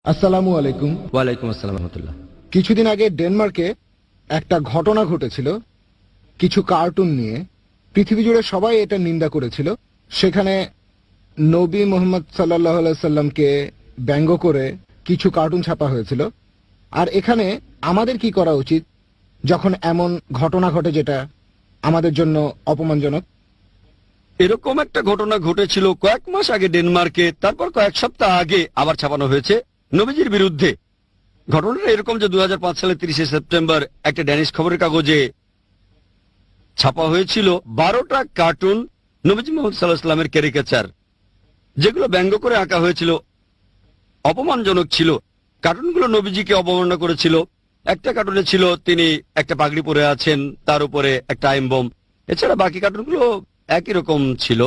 আসসালামু আলাইকুম। ওয়ালাইকুম আসসালাম রহমতুল্লাহ। কিছুদিন আগে ডেনমার্কে একটা ঘটনা ঘটেছিল কিছু কার্টুন নিয়ে। পৃথিবী জুড়ে সবাই এটা নিন্দা করেছিল। সেখানে নবী মোহাম্মদ সাল্লাল্লাহু আলাইহি সাল্লামকে ব্যঙ্গ করে কিছু কার্টুন ছাপা হয়েছিল। আর এখানে আমাদের কি করা উচিত যখন এমন ঘটনা ঘটে যেটা আমাদের জন্য অপমানজনক? এরকম একটা ঘটনা ঘটেছিল কয়েক মাস আগে ডেনমার্কে, তারপর কয়েক সপ্তাহ আগে আবার ছাপানো হয়েছে নবীজির বিরুদ্ধে। ঘটনাটা এরকম যে 2005 সালের 30শে সেপ্টেম্বর একটা ড্যানিশ খবরের কাগজে ছাপা হয়েছিল 12টা কার্টুন নবীজি মোহাম্মদ সাল্লাল্লাহু আলাইহি সাল্লামের ক্যারিকেচার, যেগুলো ব্যঙ্গ করে আঁকা হয়েছিল, অপমানজনক ছিল। কার্টুনগুলো নবীজিকে অবমাননা করেছিল। একটা কার্টুনে ছিল তিনি একটা পাগড়ি পরে আছেন, তার উপরে একটা টাইম বোম। এছাড়া বাকি কার্টুনগুলো একই রকম ছিল।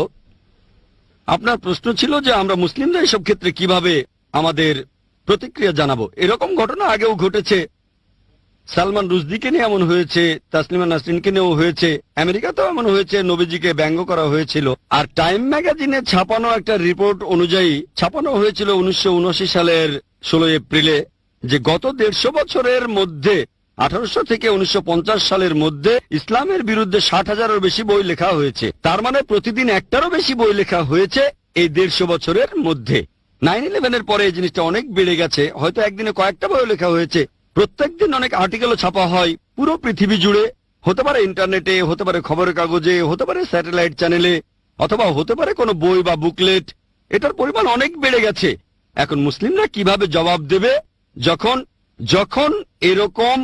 আপনার প্রশ্ন ছিল যে আমরা মুসলিমরা এসব ক্ষেত্রে কিভাবে আমাদের প্রতিক্রিয়া জানাবো। এরকম ঘটনা আগেও ঘটেছে। সালমান রুশদিকে নিয়ে এমন হয়েছে, তাসলিমা নাসরিনকে নিয়েও হয়েছে, আমেরিকাতেও এমন হয়েছে, নবীজিকে ব্যঙ্গ করা হয়েছিল। আর টাইম ম্যাগাজিনে ছাপানো একটা রিপোর্ট অনুযায়ী ছাপানো হয়েছিল 1979 সালের 16 এপ্রিলে যে গত 150 বছরের মধ্যে 1800 থেকে 1950 সালের মধ্যে ইসলামের বিরুদ্ধে 60,000-এর বেশি বই লেখা হয়েছে। তার মানে প্রতিদিন একটারও বেশি বই লেখা হয়েছে এই 150 বছরের মধ্যে। 9/11-এর পরে এই জিনিসটা অনেক বেড়ে গেছে। হয়তো একদিনে কয়েকটা বই লেখা হয়েছে। প্রত্যেকদিন অনেক আর্টিকেলও ছাপা হয় পুরো পৃথিবী জুড়ে। হতে পারে ইন্টারনেটে, হতে পারে খবরের কাগজে, হতে পারে স্যাটেলাইট চ্যানেলে, অথবা হতে পারে কোনো বই বা বুকলেট। এটার পরিমাণ অনেক বেড়ে গেছে। এখন মুসলিমরা কিভাবে জবাব দেবে যখন যখন এরকম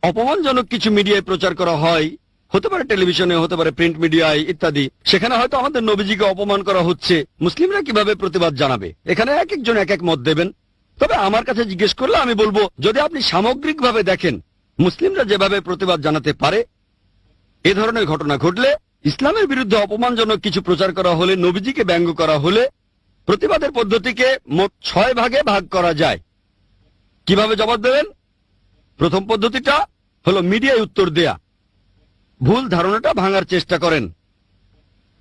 অপমানজনক কিছু মিডিয়ায় প্রচার করা হয়, হতে পারে টেলিভিশনে, হতে পারে প্রিন্ট মিডিয়ায় ইত্যাদি, সেখানে হয়তো আমাদের নবীজিকে অপমান করা হচ্ছে। মুসলিমরা কিভাবে প্রতিবাদ জানাবে? এখানে এক একজন এক এক মত দেবেন। তবে আমার কাছে জিজ্ঞেস করলে আমি বলবো, যদি আপনি সামগ্রিকভাবে দেখেন মুসলিমরা যেভাবে প্রতিবাদ জানাতে পারে, এ ধরনের ঘটনা ঘটলে, ইসলামের বিরুদ্ধে অপমানজনক কিছু প্রচার করা হলে, নবীজিকে ব্যঙ্গ করা হলে, প্রতিবাদের পদ্ধতিকে মোট 6 ভাগে ভাগ করা যায়। কিভাবে জবাব দেবেন? প্রথম পদ্ধতিটা হলো মিডিয়ায় উত্তর দেয়া। ভুল ধারণাটা ভাঙার চেষ্টা করেন।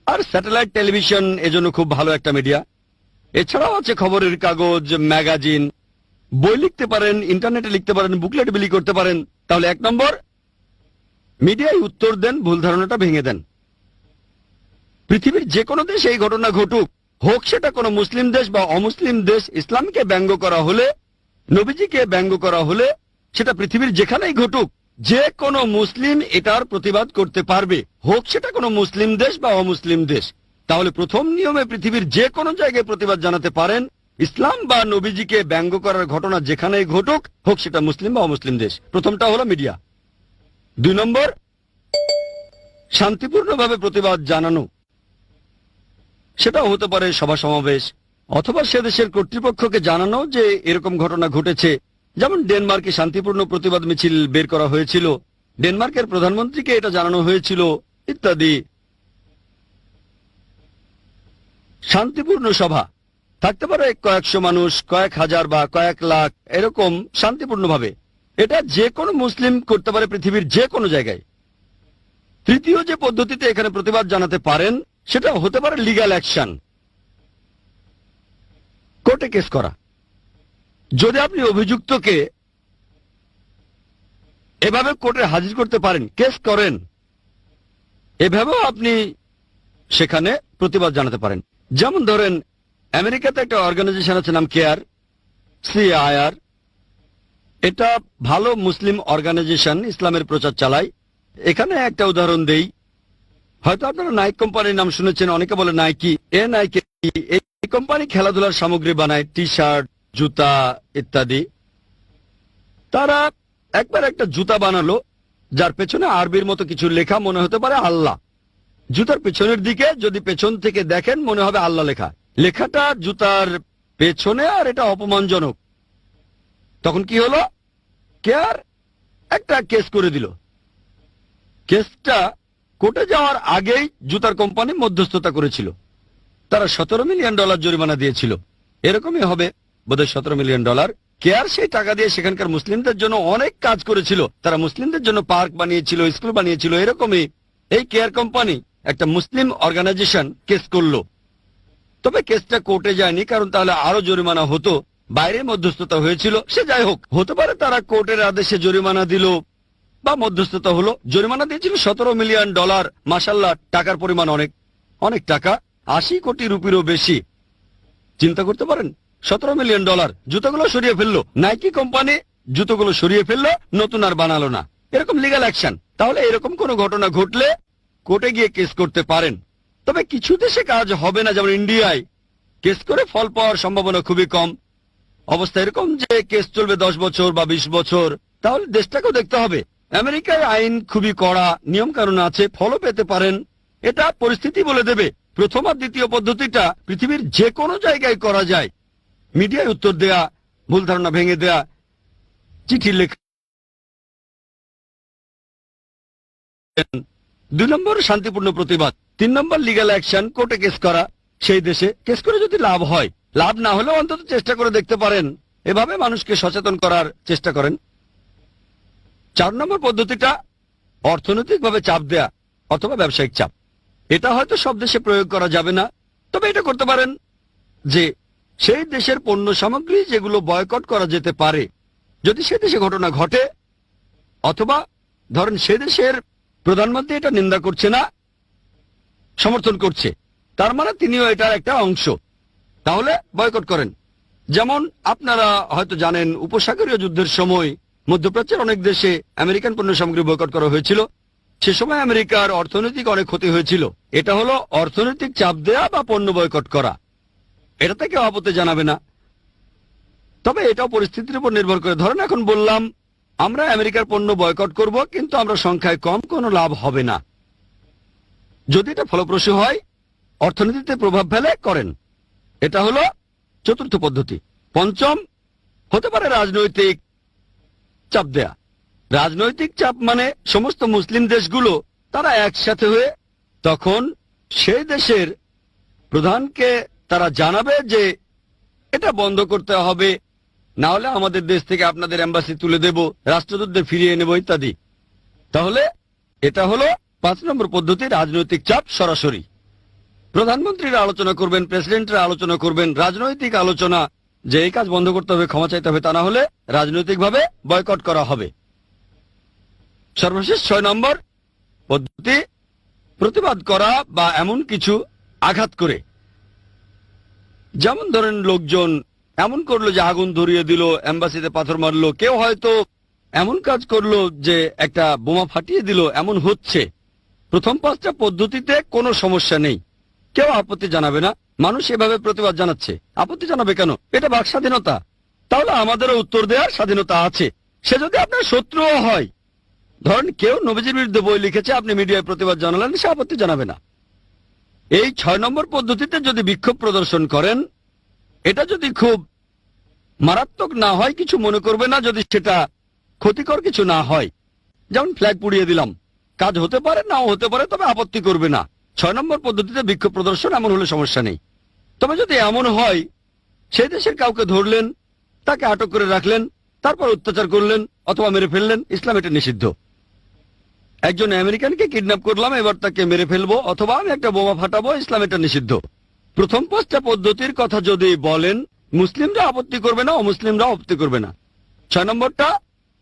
আর স্যাটেলাইট টেলিভিশন এজন্য খুব ভালো একটা মিডিয়া। এছাড়াও আছে খবরের কাগজ, ম্যাগাজিন, বই লিখতে পারেন, ইন্টারনেটে লিখতে পারেন, বুকলেট বিলি করতে পারেন। তাহলে 1 নম্বর, মিডিয়ায় উত্তর দেন, ভুল ধারণাটা ভেঙে দেন। পৃথিবীর যে কোনো দেশে এই ঘটনা ঘটুক, হোক সেটা কোনো মুসলিম দেশ বা অমুসলিম দেশ, ইসলামকে ব্যঙ্গ করা হলে, নবীজিকে ব্যঙ্গ করা হলে, সেটা পৃথিবীর যেখানেই ঘটুক, যে কোনো মুসলিম এটার প্রতিবাদ করতে পারবে, হোক সেটা কোনো মুসলিম দেশ বা অমুসলিম দেশ। তাহলে প্রথম নিয়মে পৃথিবীর যে কোনো জায়গায় প্রতিবাদ জানাতে পারেন। ইসলাম বা নবীজিকে ব্যঙ্গ করার ঘটনা যেখানেই ঘটুক, হোক সেটা মুসলিম বা অমুসলিম দেশ। প্রথমটা হলো মিডিয়া। 2 নম্বর, শান্তিপূর্ণভাবে প্রতিবাদ জানানো। সেটাও হতে পারে সভা সমাবেশ, অথবা সে দেশের কর্তৃপক্ষকে জানানো যে এরকম ঘটনা ঘটেছে। যেমন ডেনমার্কে শান্তিপূর্ণ প্রতিবাদ মিছিল বের করা হয়েছিল, ডেনমার্কের প্রধানমন্ত্রীকে এটা জানানো হয়েছিল ইত্যাদি। শান্তিপূর্ণ সভা থাকতে পারে, কয়েকশো মানুষ, কয়েক হাজার বা কয়েক লাখ, এরকম শান্তিপূর্ণভাবে। এটা যে কোনো মুসলিম করতে পারে পৃথিবীর যে কোনো জায়গায়। তৃতীয় যে পদ্ধতিতে এখানে প্রতিবাদ জানাতে পারেন, সেটা হতে পারে লিগ্যাল অ্যাকশন, কোর্টে কেস করা। যদি আপনি অভিযুক্তকে এভাবে কোর্টে হাজির করতে পারেন, কেস করেন, এভাবেও আপনি সেখানে প্রতিবাদ জানাতে পারেন। যেমন ধরেন, আমেরিকাতে একটা অর্গানাইজেশন আছে, নাম কেয়ার, CAIR। এটা ভালো মুসলিম অর্গানাইজেশন, ইসলামের প্রচার চালায়। এখানে একটা উদাহরণ দেই। হয়তো আপনারা নাইক কোম্পানির নাম শুনেছেন, অনেকে বলে নাইকি, NIKE। এই কোম্পানি খেলাধুলার সামগ্রী বানায়, টি-শার্ট, জুতা ইত্যাদি। তারা একবার একটা জুতা বানালো যার পেছনে আরবির মতো কিছু লেখা, মনে হতে পারে আল্লাহ। জুতার পেছনের দিকে যদি পেছন থেকে দেখেন, মনে হবে আল্লাহ লেখা। লেখাটা জুতার পেছনে, আর এটা অপমানজনক। তখন কি হলো? কেয়ার একটা কেস করে দিল। কেসটা কোর্টে যাওয়ার আগেই জুতার কোম্পানি মধ্যস্থতা করেছিল। তারা $17 মিলিয়ন জরিমানা দিয়েছিল। এরকমই হবে বোধহয় $17 মিলিয়ন। কেয়ার সেই টাকা দিয়ে সেখানকার মুসলিমদের জন্য অনেক কাজ করেছিল। তারা মুসলিমদের জন্য পার্ক বানিয়েছিল, স্কুল বানিয়েছিল। এরকমই এই কেয়ার কোম্পানি, একটা মুসলিম অর্গানাইজেশন, কেস করলো। তবে কেসটা কোর্টে যায়নি, কারণ তাহলে আরো জরিমানা হতো। বাইরে মধ্যস্থতা হয়েছিল, সে যাই হোক, হতে পারে তারা কোর্টের আদেশে জরিমানা দিল বা মধ্যস্থতা হলো, জরিমানা দিয়েছিল $17 মিলিয়ন। মাশাল্লাহ, টাকার পরিমাণ অনেক অনেক টাকা, 80 কোটি রুপিরও বেশি। চিন্তা করতে পারেন, $17 মিলিয়ন। জুতোগুলো সরিয়ে ফেললো, নাইকি কোম্পানি জুতোগুলো সরিয়ে ফেললো, নতুন আর বানালো না। এরকম লিগ্যাল অ্যাকশন। তাহলে এরকম কোনো ঘটনা ঘটলে কোর্টে গিয়ে কেস করতে পারেন। তবে কিছু দেশে কাজ হবে না, যেমন ইন্ডিয়ায় কেস করে ফল পাওয়ার সম্ভাবনা খুবই কম। অবস্থা এরকম যে কেস চলবে 10 বছর বা 20 বছর, তাহলে দেশটাকেও দেখতে হবে। আমেরিকায় আইন খুবই কড়া, নিয়ম কানুন আছে, ফলও পেতে পারেন। এটা পরিস্থিতি বলে দেবে। প্রথম আর দ্বিতীয় পদ্ধতিটা পৃথিবীর যে কোনো জায়গায় করা যায়। মিডিয়ায় উত্তর দেয়া, ভুল ধারণা ভেঙে দেয়া, চিঠি লেখা। 2 নম্বর শান্তিপূর্ণ প্রতিবাদ। 3 নম্বর লিগ্যাল অ্যাকশন, কোর্টে কেস করা। সেই দেশে কেস করে যদি লাভ হয়, লাভ না হলেও অন্তত চেষ্টা করে দেখতে পারেন। এভাবে মানুষকে সচেতন করার চেষ্টা করেন। 4 নম্বর পদ্ধতিটা অর্থনৈতিকভাবে চাপ দেয়া অথবা ব্যবসায়িক চাপ। এটা হয়তো সব দেশে প্রয়োগ করা যাবে না, তবে এটা করতে পারেন যে সেই দেশের পণ্য সামগ্রী যেগুলো বয়কট করা যেতে পারে, যদি সে দেশে ঘটনা ঘটে, অথবা ধরেন সে দেশের প্রধানমন্ত্রী এটা নিন্দা করছে না, সমর্থন করছে, তার মানে তিনিও এটার একটা অংশ, তাহলে বয়কট করেন। যেমন আপনারা হয়তো জানেন, উপসাগরীয় যুদ্ধের সময় মধ্যপ্রাচ্যের অনেক দেশে আমেরিকান পণ্য সামগ্রী বয়কট করা হয়েছিল। সে সময় আমেরিকার অর্থনৈতিক অনেক ক্ষতি হয়েছিল। এটা হলো অর্থনৈতিক চাপ দেয়া বা পণ্য বয়কট করা। এটাতে কেউ আপত্তি জানাবে না, তবে এটাও পরিস্থিতির উপর নির্ভর করে। ধরেন এখন বললাম আমরা আমেরিকার পণ্য বয়কট করব, কিন্তু আমরা সংখ্যায় কম, কোনো লাভ হবে না। যদি এটা ফলপ্রসূ হয়, অর্থনীতিতে প্রভাব ফেলে, করেন। এটা হলো চতুর্থ পদ্ধতি। পঞ্চম হতে পারে রাজনৈতিক চাপ দেয়া। রাজনৈতিক চাপ মানে সমস্ত মুসলিম দেশগুলো তারা একসাথে হয়ে তখন সেই দেশের প্রধানকে তারা জানাবে যে এটা বন্ধ করতে হবে, না হলে আমাদের দেশ থেকে আপনাদের এম্বাসি তুলে দেব, রাষ্ট্রদূতদের ফিরিয়ে নেব ইত্যাদি। তাহলে এটা হলো 5 নম্বর পদ্ধতি, রাজনৈতিক চাপ সরাসরি। প্রধানমন্ত্রীরা আলোচনা করবেন, প্রেসিডেন্টরা আলোচনা করবেন, রাজনৈতিক আলোচনা যে এই কাজ বন্ধ করতে হবে, ক্ষমা চাইতে হবে, তা না হলে রাজনৈতিকভাবে বয়কট করা হবে। সর্বশেষ 6 নম্বর পদ্ধতি, প্রতিবাদ করা বা এমন কিছু আঘাত করে। যেমন ধরেন লোকজন এমন করলো যে আগুন ধরিয়ে দিল, এম্বাসিতে পাথর মারলো, কেউ হয়তো এমন কাজ করলো যে একটা বোমা ফাটিয়ে দিল, এমন হচ্ছে। প্রথম 5টা পদ্ধতিতে কোনো সমস্যা নেই, কেউ আপত্তি জানাবে না। মানুষ এভাবে প্রতিবাদ জানাচ্ছে, আপত্তি জানাবে কেন? এটা বাক স্বাধীনতা। তাহলে আমাদেরও উত্তর দেওয়ার স্বাধীনতা আছে। সে যদি আপনার শত্রুও হয়, ধরেন কেউ নবীজির বিরুদ্ধে বই লিখেছে, আপনি মিডিয়ায় প্রতিবাদ জানালেন, সে আপত্তি জানাবে না। এই 6 নম্বর পদ্ধতিতে যদি বিক্ষোভ প্রদর্শন করেন, এটা যদি খুব মারাত্মক না হয়, কিছু মনে করবে না, যদি সেটা ক্ষতিকর কিছু না হয়। যেমন ফ্ল্যাগ পুড়িয়ে দিলাম, কাজ হতে পারে নাও হতে পারে, তবে আপত্তি করবে না। 6 নম্বর পদ্ধতিতে বিক্ষোভ প্রদর্শন এমন হলে সমস্যা নেই। তবে যদি এমন হয় সেই দেশের কাউকে ধরলেন, তাকে আটক করে রাখলেন, তারপর অত্যাচার করলেন অথবা মেরে ফেললেন, ইসলাম এটা নিষিদ্ধ। একজন আমেরিকানকে কিডন্যাপ করলাম, এবার তাকে মেরে ফেলবো অথবা আমি একটা বোমা ফাটাবো, ইসলাম এটা নিষিদ্ধ। প্রথম 5টা পদ্ধতির কথা যদি বলেন, মুসলিমরা আপত্তি করবে না, অমুসলিমরা আপত্তি করবে না। 6 নম্বরটা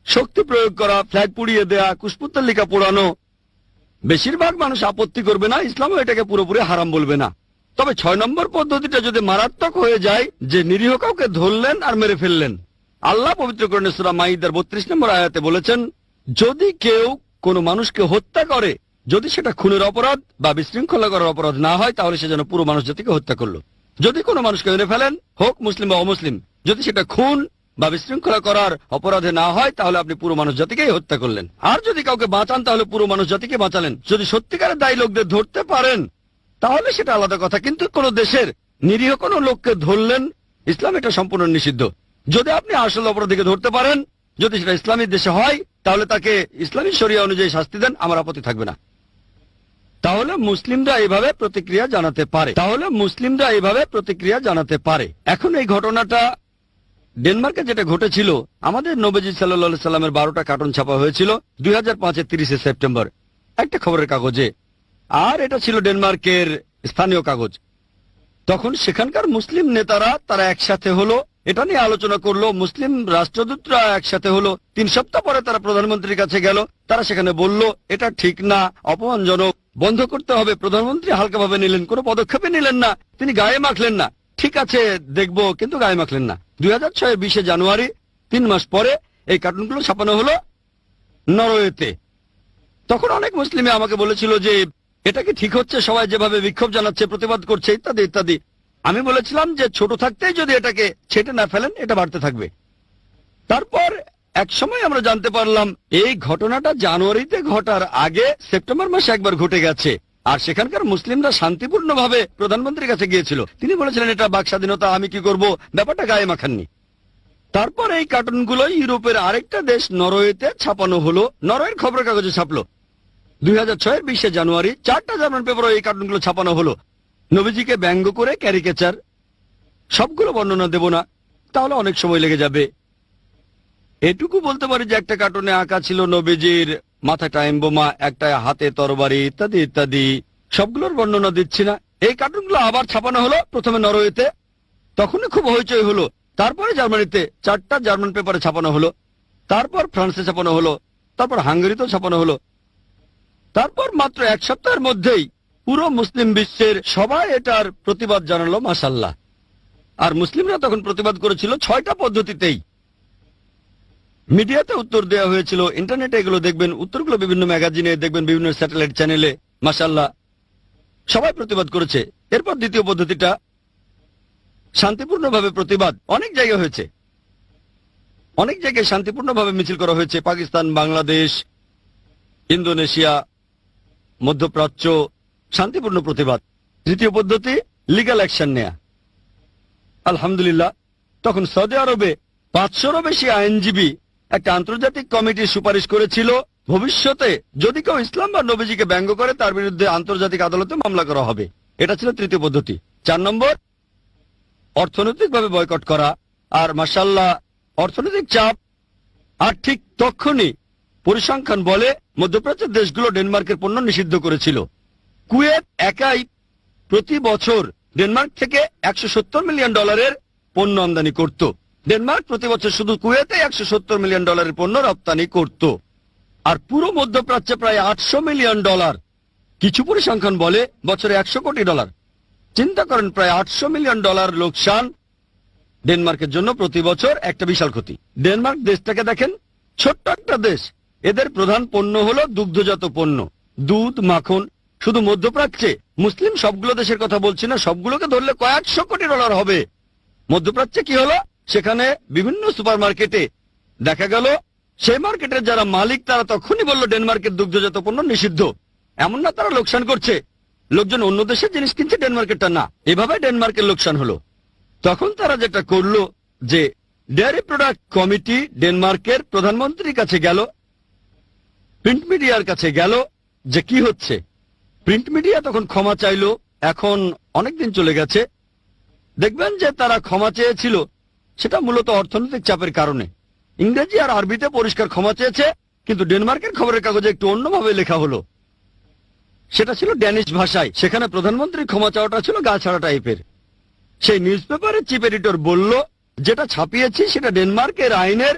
শক্তি প্রয়োগ করা, ফ্ল্যাগ পুড়িয়ে দেয়া, কুশপুত্তলিকা পোড়ানো, বেশিরভাগ মানুষ আপত্তি করবে না, ইসলামও এটাকে পুরোপুরি হারাম বলবে না। তবে 6 নম্বর পদ্ধতিটা যদি মারাত্মক হয়ে যায়, যে নিরীহ কাউকে ধরলেন আর মেরে ফেললেন, আল্লাহ পবিত্র কোরআনে সূরা মাইদার 32 নম্বর আয়াতে বলেছেন, যদি কেউ কোনো মানুষকে হত্যা করে, যদি সেটা খুনের অপরাধ বা বিশৃঙ্খলা করার অপরাধ না হয়, তাহলে সে যেন পুরো মানুষ জাতিকে হত্যা করলো। যদি কোনো মানুষকে মেরে ফেলেন, হোক মুসলিম বা অমুসলিম, যদি সেটা খুন বা বিশৃঙ্খলা করার অপরাধে না হয়, তাহলে আপনি পুরো মানুষ জাতিকেই হত্যা করলেন। আর যদি কাউকে বাঁচান, তাহলে পুরো মানুষ জাতিকে বাঁচালেন। যদি সত্যিকারের দায়ী লোকদের ধরতে পারেন, তাহলে সেটা আলাদা কথা, কিন্তু কোন দেশের নিরীহ কোনো লোককে ধরলেন, ইসলাম এটা সম্পূর্ণ নিষিদ্ধ। যদি আপনি আসল অপরাধীকে ধরতে পারেন, যদি সেটা ইসলামী দেশে হয়, তাহলে তাকে ইসলামী শরিয়া অনুযায়ী শাস্তি দেন, আমার আপত্তি থাকবে না। তাহলে মুসলিমরা এইভাবে প্রতিক্রিয়া জানাতে পারে। এখন এই ঘটনাটা ডেনমার্কে যেটা ঘটেছিল, আমাদের নবীজি সাল্লাল্লাহু আলাইহি সাল্লামের 12টা কার্টুন ছাপা হয়েছিল 2005-এর 30শে সেপ্টেম্বর একটা খবরের কাগজে, আর এটা ছিল ডেনমার্কের স্থানীয় কাগজ। তখন সেখানকার মুসলিম নেতারা তারা একসাথে হলো এটা নিয়ে আলোচনা করলো। মুসলিম রাষ্ট্রদূতরা একসাথে হলো। 3 সপ্তাহ পরে তারা প্রধানমন্ত্রীর কাছে গেল। তারা সেখানে বলল এটা ঠিক না, অপমানজনক, বন্ধ করতে হবে। প্রধানমন্ত্রী হালকাভাবে নিলেন, কোনো পদক্ষেপই নিলেন না, তিনি গায়ে মাখলেন না। ঠিক আছে দেখবো, কিন্তু গায়ে মাখলেন না। 2006 20 জানুয়ারি, 3 মাস পরে এই কার্টুনগুলো ছাপানো হলো নরওয়েতে। তখন অনেক মুসলিমে আমাকে বলেছিল যে এটা কি ঠিক হচ্ছে, সবাই যেভাবে বিক্ষোভ জানাচ্ছে, প্রতিবাদ করছে, ইত্যাদি ইত্যাদি। আমি বলেছিলাম যে ছোট থাকতেই যদি এটাকে ছেটে না ফেলেন এটা বাড়তে থাকবে। তারপর এক সময় আমরা জানতে পারলাম এই ঘটনাটা জানুয়ারিতে ঘটার আগে সেপ্টেম্বর মাসে একবার ঘটে গেছে। আর সেখানকার মুসলিমরা শান্তিপূর্ণভাবে প্রধানমন্ত্রীর কাছে গিয়েছিল। তিনি বলেছিলেন এটা বাক স্বাধীনতা, আমি কি করব, ব্যাপারটা গায়ে মাখাননি। তারপর এই কার্টুনগুলো ইউরোপের আরেকটা দেশ নরওয়েতে ছাপানো হলো, নরওয়ের খবরের কাগজে ছাপলো। 2006 20 জানুয়ারি 4টা জার্মান পেপারে এই কার্টুনগুলো ছাপানো হলো। নবীজিকে ব্যঙ্গ করে ক্যারিকেচার, সবগুলো বর্ণনা দেব না, তাহলে অনেক সময় লেগে যাবে। এটুকু বলতে পারি যে একটা কার্টুনে আঁকা ছিল নবীজির মাথায় টাইম বোমা, একটা হাতে তরবারি, ইত্যাদি ইত্যাদি। সবগুলোর বর্ণনা দিচ্ছি না। এই কার্টুনগুলো আবার ছাপানো হলো, প্রথমে নরওয়েতে, তখনই খুব হইচই হলো। তারপরে জার্মানিতে 4টা জার্মান পেপারে ছাপানো হলো, তারপর ফ্রান্সে ছাপানো হলো, তারপর হাঙ্গেরিতেও ছাপানো হলো। তারপর মাত্র 1 সপ্তাহের মধ্যেই পুরো মুসলিম বিশ্বের সবাই এটার প্রতিবাদ জানালো, মাশাআল্লাহ। আর মুসলিমরা তখন প্রতিবাদ করেছিল 6টা পদ্ধতিতেই। মিডিয়াতে উত্তর দেওয়া হয়েছিল, ইন্টারনেটে এগুলো দেখবেন, উত্তরগুলো বিভিন্ন ম্যাগাজিনে দেখবেন, বিভিন্ন স্যাটেলাইট চ্যানেলে। মাশাআল্লাহ, সবাই প্রতিবাদ করেছে। এরপর দ্বিতীয় পদ্ধতিটা শান্তিপূর্ণভাবে প্রতিবাদ। অনেক জায়গায় হয়েছে, অনেক জায়গায় শান্তিপূর্ণভাবে মিছিল করা হয়েছে। পাকিস্তান, বাংলাদেশ, ইন্দোনেশিয়া, মধ্যপ্রাচ্য, শান্তিপূর্ণ প্রতিবাদ। তৃতীয় পদ্ধতি লিগ্যাল অ্যাকশন নেয়া। আলহামদুলিল্লাহ, তখন সৌদি আরবে 500-রও বেশি আইনজীবী একটা আন্তর্জাতিক কমিটির সুপারিশ করেছিল, ভবিষ্যতে যদি কেউ ইসলাম বা নবীজিকে ব্যঙ্গ করে তার বিরুদ্ধে আন্তর্জাতিক আদালতে মামলা করা হবে। এটা ছিল তৃতীয় পদ্ধতি। 4 নম্বর, অর্থনৈতিকভাবে বয়কট করা। আর মাশাআল্লাহ, অর্থনৈতিক চাপ। আর ঠিক তখনই পরিসংখ্যান বলে মধ্যপ্রাচ্যের দেশগুলো ডেনমার্কের পণ্য নিষিদ্ধ করেছিল। কুয়েত একাই প্রতি বছর ডেনমার্ক থেকে $170 মিলিয়ন পণ্য আমদানি করত। ডেনমার্ক প্রতি বছর শুধু কুয়েতে $170 মিলিয়ন পণ্য রপ্তানি করত। আর পুরো মধ্যপ্রাচ্যে প্রায় $800 মিলিয়ন। কিছু পরিসংখ্যান বলে বছরে $100 কোটি। চিন্তা করেন, প্রায় $800 মিলিয়ন লোকসান ডেনমার্কের জন্য প্রতি বছর, একটা বিশাল ক্ষতি। ডেনমার্ক দেশটাকে দেখেন, ছোট্ট একটা দেশ। এদের প্রধান পণ্য হলো দুগ্ধজাত পণ্য, দুধ, মাখন। শুধু মধ্যপ্রাচ্যে, মুসলিম সবগুলো দেশের কথা বলছি না, সবগুলোকে ধরলে কয়েকশো কোটি ডলার হবে। মধ্যপ্রাচ্যে কি হলো, সেখানে বিভিন্ন সুপারমার্কেটে দেখা গেল সেই মার্কেটের যারা মালিক তারা তখনই বলল ডেনমার্কের দুগ্ধজাত পণ্য নিষিদ্ধ। এমন না তারা লোকসান করছে, লোকজন অন্য দেশের জিনিস কিনছে, ডেনমার্কেরটা না। এভাবে ডেনমার্কের লোকসান হলো। তখন তারা যেটা করলো যে ডেয়ারি প্রোডাক্ট কমিটি ডেনমার্কের প্রধানমন্ত্রীর কাছে গেল, প্রিন্ট মিডিয়ার কাছে গেল যে কি হচ্ছে। প্রিন্ট মিডিয়া তখন ক্ষমা চাইলো। এখন অনেকদিন চলে গেছে, দেখবেন যে তারা ক্ষমা চেয়েছিল সেটা মূলত অর্থনৈতিক চাপের কারণে। ইংরেজি আর আরবিতে পরিষ্কার ক্ষমা চেয়েছে, কিন্তু ডেনমার্কের খবরের কাগজে একটু অন্যভাবে লেখা হলো। সেটা ছিল ড্যানিশ ভাষায়। সেখানে প্রধানমন্ত্রীর ক্ষমা চাওয়াটা ছিল গা ছাড়া টাইপের। সেই নিউজ পেপারের চিফ এডিটর বলল, যেটা ছাপিয়েছি সেটা ডেনমার্কের আইনের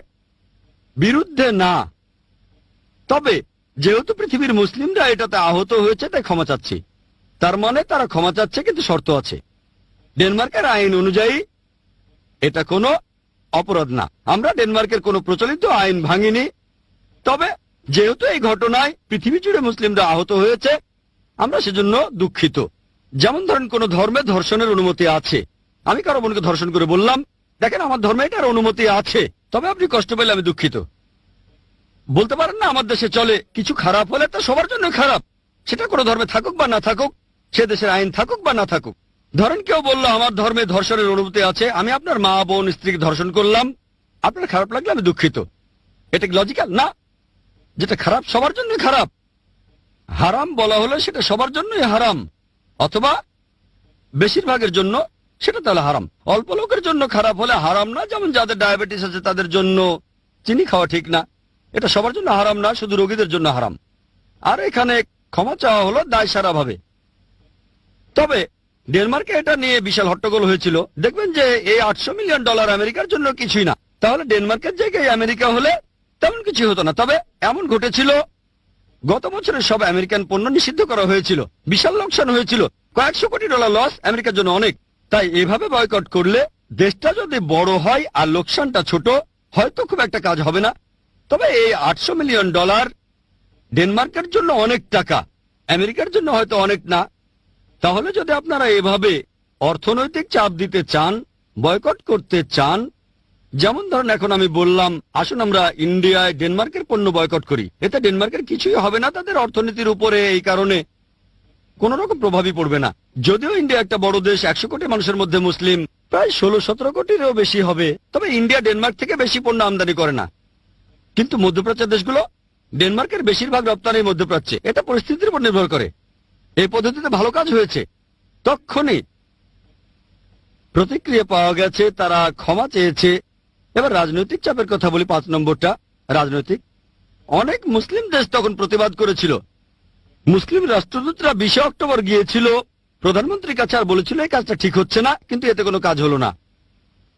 বিরুদ্ধে না, তবে যেহেতু পৃথিবীর মুসলিমরা এটাতে আহত হয়েছে তাই ক্ষমা চাচ্ছি। তার মানে তারা ক্ষমা চাচ্ছে, কিন্তু শর্ত আছে। ডেনমার্কের আইন অনুযায়ী এটা কোনো অপরাধ না। আমরা ডেনমার্কের কোনো প্রচলিত আইন ভাঙিনি, তবে যেহেতু এই ঘটনায় পৃথিবী জুড়ে মুসলিমরা আহত হয়েছে, আমরা সেজন্য দুঃখিত। যেমন ধরেন, কোন ধর্মে ধর্ষণের অনুমতি আছে। আমি কারো বোনকে ধর্ষণ করে বললাম, দেখেন আমার ধর্মে এটার অনুমতি আছে, তবে আপনি কষ্ট পেলে আমি দুঃখিত। বলতে পারেন না আমার দেশে চলে, কিছু খারাপ হলে তা সবার জন্য খারাপ, সেটা কোনো ধর্মে থাকুক বা না থাকুক, সে দেশের আইন থাকুক বা না থাকুক। ধরেন কেউ বললো আমার ধর্মে ধর্ষণের অনুমতি আছে, আমি আপনার মা, বোন, স্ত্রীকে ধর্ষণ করলাম, আপনার খারাপ লাগলে আমি দুঃখিত। এটা কি লজিক্যাল? না। যেটা খারাপ সবার জন্য খারাপ। হারাম বলা হলে সেটা সবার জন্যই হারাম, অথবা বেশিরভাগের জন্য সেটা তাহলে হারাম। অল্প লোকের জন্য খারাপ হলে হারাম না। যেমন যাদের ডায়াবেটিস আছে তাদের জন্য চিনি খাওয়া ঠিক না, এটা সবার জন্য হারাম না, শুধু রোগীদের জন্য হারাম। আর এখানে ক্ষমা চাওয়া হলো দায় সারা ভাবে। তবে ডেনমার্কে এটা নিয়ে বিশাল হট্টগোল হয়েছিল। দেখবেন যে এই $800 মিলিয়ন আমেরিকার জন্য কিছুই না, তাহলে ডেনমার্কের জায়গায় আমেরিকা হলে তেমন কিছু হতো না। তবে এমন ঘটেছিল, গত বছরে সব আমেরিকান পণ্য নিষিদ্ধ করা হয়েছিল, বিশাল লোকসান হয়েছিল, কয়েকশো কোটি ডলার লস আমেরিকার জন্য অনেক। তাই এভাবে বয়কট করলে দেশটা যদি বড় হয় আর লোকসানটা ছোট, হয়তো খুব একটা কাজ হবে না। তবে এই $800 মিলিয়ন ডেনমার্কের জন্য অনেক টাকা, আমেরিকার জন্য হয়তো অনেক না। তাহলে যদি আপনারা এভাবে অর্থনৈতিক চাপ দিতে চান, বয়কট করতে চান, যেমন ধরেন এখন আমি বললাম আসুন আমরা ইন্ডিয়ায় ডেনমার্কের পণ্য বয়কট করি, এতে ডেনমার্কের কিছুই হবে না, তাদের অর্থনীতির উপরে এই কারণে কোন রকম প্রভাবই পড়বে না। যদিও ইন্ডিয়া একটা বড় দেশ, 100 কোটি মানুষের মধ্যে মুসলিম প্রায় 16-17 কোটিরও বেশি হবে, তবে ইন্ডিয়া ডেনমার্ক থেকে বেশি পণ্য আমদানি করে না। কিন্তু মধ্যপ্রাচ্যের দেশগুলো, ডেনমার্কের বেশিরভাগ রপ্তানি মধ্যপ্রাচ্যে, এটা পরিস্থিতির উপর নির্ভর করে। এই পদ্ধতিতে ভালো কাজ হয়েছে, তক্ষণই প্রতিক্রিয়া পাওয়া গেছে, তারা ক্ষমা চেয়েছে। এবার রাজনৈতিক চাপের কথা বলি, 5 নম্বরটা রাজনৈতিক। অনেক মুসলিম দেশ তখন প্রতিবাদ করেছিল। মুসলিম রাষ্ট্রদূতরা 20 অক্টোবর গিয়েছিল প্রধানমন্ত্রীর কাছে আর বলেছিল এই কাজটা ঠিক হচ্ছে না, কিন্তু এতে কোনো কাজ হলো না।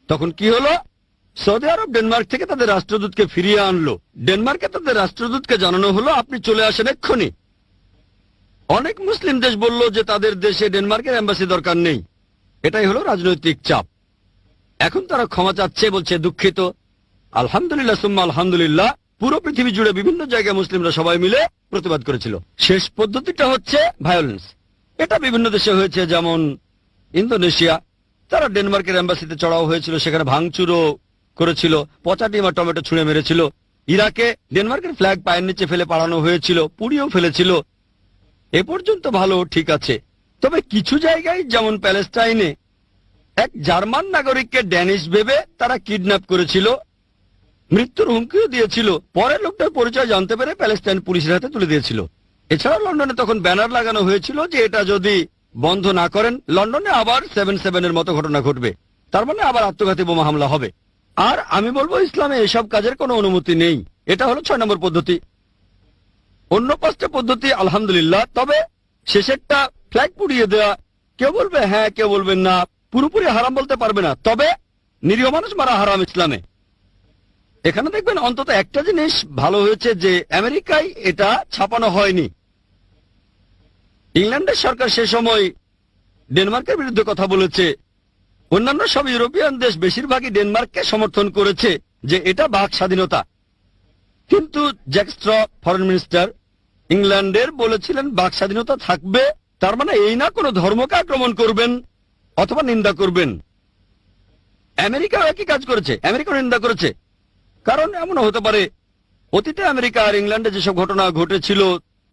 তখন কি হলো, সৌদি আরব ডেনমার্ক থেকে তাদের রাষ্ট্রদূতকে ফিরিয়ে আনলো। ডেনমার্কে তাদের রাষ্ট্রদূতকে জানানো হলো আপনি চলে আসেন এক্ষুনি। অনেক মুসলিম দেশ বলল যে তাদের দেশে ডেনমার্কের এম্বাসি দরকার নেই। এটাই হলো রাজনৈতিক চাপ। এখন তারা ক্ষমা চাচ্ছে, বলছে দুঃখিত। আলহামদুলিল্লাহ সুম্মা আলহামদুলিল্লাহ, পুরো পৃথিবী জুড়ে বিভিন্ন জায়গায় মুসলিমরা সবাই মিলে প্রতিবাদ করেছিল। শেষ পদ্ধতিটা হচ্ছে ভায়োলেন্স। এটা বিভিন্ন দেশে হয়েছে, যেমন ইন্দোনেশিয়া, তারা ডেনমার্কের এম্বাসিতে চড়াও হয়েছিল, সেখানে ভাঙচুরও করেছিল, পচা ডিম আর টমেটো ছুঁড়ে মেরেছিল। ইরাকে ডেনমার্কের ফ্ল্যাগ পায়ের নিচে ফেলে পালানো হয়েছিল, পুড়িয়েও ফেলেছিল। এ পর্যন্ত ভালো, ঠিক আছে। তবে কিছু জায়গায়, যেমন প্যালেস্টাইনে, এক জার্মান নাগরিককে ড্যানিশ ভেবে তারা কিডন্যাপ করেছিল, মৃত্যুর হুমকিও দিয়েছিল। পরে লোকটার পরিচয় জানতে পেরে প্যালেস্টাইন পুলিশের হাতে তুলে দিয়েছিল। এছাড়াও লন্ডনে তখন ব্যানার লাগানো হয়েছিল যে এটা যদি বন্ধ না করেন, লন্ডনে আবার 7/7 এর মতো ঘটনা ঘটবে, তার মানে আবার আত্মঘাতী বোমা হামলা হবে। আর আমি বলবো ইসলামে এসব কাজের কোনো অনুমতি নেই। এটা হলো 6 নম্বর পদ্ধতি। অন্য 5টা পদ্ধতি আলহামদুলিল্লাহ, তবে শেষেরটা ফ্ল্যাগ পুড়িয়ে দেওয়া, কেউ বলবে হ্যাঁ, কেউ বলবেন না, পুরোপুরি হারাম বলতে পারবে না, তবে নিরীহ মানুষ মারা হারাম ইসলামে। এখানে দেখবেন অন্তত একটা জিনিস ভালো হয়েছে, যে আমেরিকায় এটা ছাপানো হয়নি। ইংল্যান্ডের সরকার সে সময় ডেনমার্কের বিরুদ্ধে কথা বলেছে। অন্যান্য সব ইউরোপিয়ান দেশ বেশিরভাগই ডেনমার্ককে সমর্থন করেছে যে এটা বাক স্বাধীনতা। কিন্তু জ্যাক স্ট্র, ফরেন মিনিস্টার ইংল্যান্ডের, বলেছিলেন বাক স্বাধীনতা থাকবে, তার মানে এই না কোনো ধর্মকে আক্রমণ করবেন অথবা নিন্দা করবেন। আমেরিকাও একই কাজ করেছে, আমেরিকাও নিন্দা করেছে। কারণ এমনও হতে পারে অতীতে আমেরিকা আর ইংল্যান্ডে যেসব ঘটনা ঘটেছিল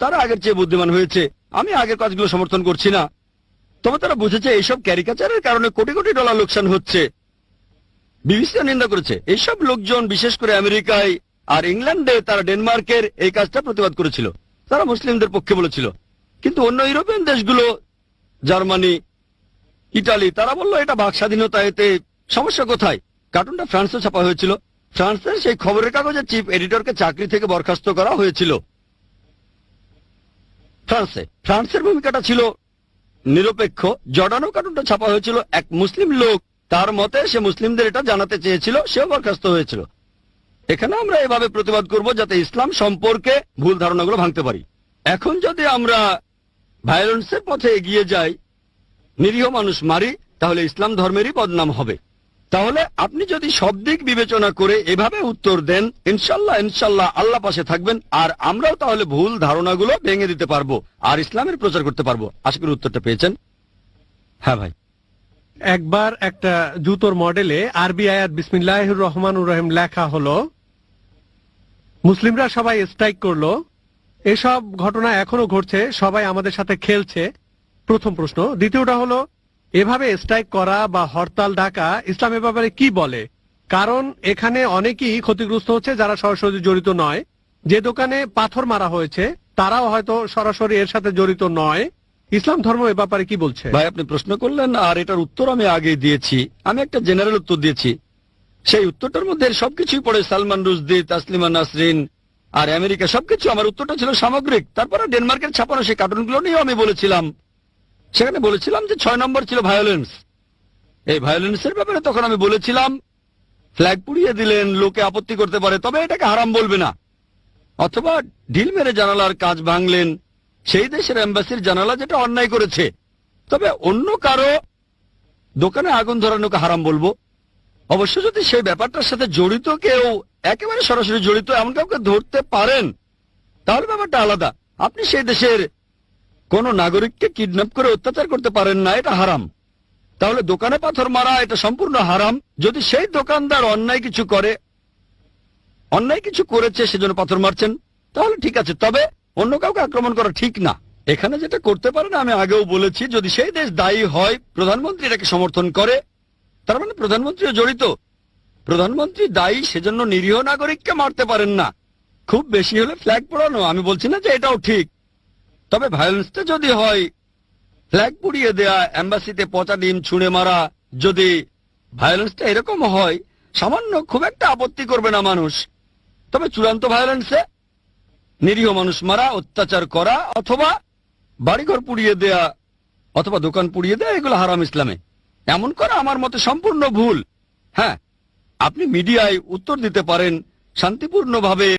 তারা আগের চেয়ে বুদ্ধিমান হয়েছে। আমি আগের কাজগুলো সমর্থন করছি না, তবে তারা বুঝেছে এইসব ক্যারিকাচারের কারণে কোটি কোটি ডলার লোকসান হচ্ছে। বিবিসিও নিন্দা করেছে। এইসব লোকজন বিশেষ করে আমেরিকায় আর ইংল্যান্ডে, তারা ডেনমার্কের এই কাজটা প্রতিবাদ করেছিল, তারা মুসলিমদের পক্ষে বলেছিল। কিন্তু অন্য ইউরোপিয়ান দেশগুলো, জার্মানি, ইটালি, তারা বলল এটা বাক স্বাধীনতা, এতে সমস্যা কোথায়। কার্টুনটা ফ্রান্সে ছাপা হয়েছিল। ফ্রান্সের সেই খবরের কাগজের চিফ এডিটরকে চাকরি থেকে বরখাস্ত করা হয়েছিল ফ্রান্সে। ফ্রান্সের ভূমিকাটা ছিল নিরপেক্ষ। জর্ডানও কার্টুনটা ছাপা হয়েছিল, এক মুসলিম লোক, তার মতে সে মুসলিমদের এটা জানাতে চেয়েছিল, সেও বরখাস্ত হয়েছিল। এখানে আমরা এভাবে প্রতিবাদ করব যাতে ইসলাম সম্পর্কে ভুল ধারণাগুলো ভাঙতে পারি। এখন যদি আমরা ভায়োলেন্সের পথে এগিয়ে যাই, নিরীহ মানুষ মারি, তাহলে ইসলাম ধর্মেরই বদনাম হবে। তাহলে আপনি যদি সব দিক বিবেচনা করে এভাবে উত্তর দেন, ইনশাল্লাহ ইনশাল্লাহ আল্লাহ পাশে থাকবেন, আর আমরাও তাহলে ভুল ধারণাগুলো ভেঙে দিতে পারবো আর ইসলামের প্রচার করতে পারবো। আশা করি উত্তরটা পেয়েছেন। হ্যাঁ ভাই। একবার একটা জুতোর মডেলে আরবি আয়াত বিসমিল্লাহির রহমানুর রহিম লেখা হলো, মুসলিমরা সবাই স্ট্রাইক করলো। এসব ঘটনা এখনো ঘটছে, সবাই আমাদের সাথে খেলছে। প্রথম প্রশ্ন। দ্বিতীয়টা হলো, এভাবে স্ট্রাইক করা বা হরতাল ডাকা ইসলামের ব্যাপারে কি বলে? কারণ এখানে অনেকেই ক্ষতিগ্রস্ত হচ্ছে যারা সরাসরি জড়িত নয়। যে দোকানে পাথর মারা হয়েছে তারাও হয়তো সরাসরি এর সাথে জড়িত নয়। ইসলাম ধর্ম এ ব্যাপারে কি বলছে? ভাই আপনি প্রশ্ন করলেন আর এটার উত্তর আমি আগে দিয়েছি। আমি একটা জেনারেল উত্তর দিয়েছি, সেই উত্তরটার মধ্যে সবকিছুই পড়ে, সালমান রুশদি, তাসলিমা নাসরিন আর আমেরিকা, সবকিছু। আমার উত্তরটা ছিল সামগ্রিক। তারপরে ডেনমার্কের ছাপানো সেই কার্টুনগুলো নিয়েও আমি বলেছিলাম সেখানে বলেছিলাম যে 6 নম্বর ছিল ভায়োলেন্স। এই ভায়োলেন্সের ব্যাপারে তখন আমি বলেছিলাম ফ্ল্যাগ পুড়িয়ে দিলেন, লোকে আপত্তি করতে পারে, তবে এটাকে হারাম বলবে না। অথবা ঢিল মেরে জানালার কাজ ভাঙলেন, সেই দেশের এম্বাসির জানালা যেটা অন্যায় করেছে, তবে অন্য কারো দোকানে আগুন ধরানোকে হারাম বলবো। অবশ্য যদি সেই ব্যাপারটার সাথে জড়িত কেউ, একেবারে সরাসরি জড়িত এমন কাউকে ধরতে পারেন, তাহলে ব্যাপারটা আলাদা। আপনি সেই দেশের কোন নাগরিককে কিডন্যাপ করে অত্যাচার করতে পারেন না, এটা হারাম। তাহলে দোকানে পাথর মারা এটা সম্পূর্ণ হারাম। যদি সেই দোকানদার অন্যায় কিছু করেছে সেজন্য পাথর মারছেন, তাহলে ঠিক আছে, তবে অন্য কাউকে আক্রমণ করা ঠিক না। এখানে যেটা করতে পারেন, আমি আগেও বলেছি, যদি সেই দেশ দায়ী হয়, প্রধানমন্ত্রী এটাকে সমর্থন করে, তার মানে প্রধানমন্ত্রীও জড়িত। প্রধানমন্ত্রী দায়ী, সেজন্য নিরীহ নাগরিককে মারতে পারেন না। খুব বেশি হলে ফ্ল্যাগ পোড়ানো, আমি বলছি না যে এটাও ঠিক, তবে ভায়োলেন্সটা যদি হয়, ফ্ল্যাগ পুড়িয়ে দেয়া, এম্বাসিতে পচা ডিম ছুঁড়ে মারা, যদি ভায়োলেন্সটা এরকম হয়, সামান্য খুব একটা আপত্তি করবে না মানুষ। তবে চূড়ান্ত ভায়োলেন্সে নিরীহ মানুষ মারা, অত্যাচার করা, অথবা বাড়িঘর পুড়িয়ে দেয়া, অথবা দোকান পুড়িয়ে দেয়া, এগুলো হারাম ইসলামে। এমন করা আমার মতে সম্পূর্ণ ভুল। হ্যাঁ, আপনি মিডিয়ায় উত্তর দিতে পারেন শান্তিপূর্ণভাবে,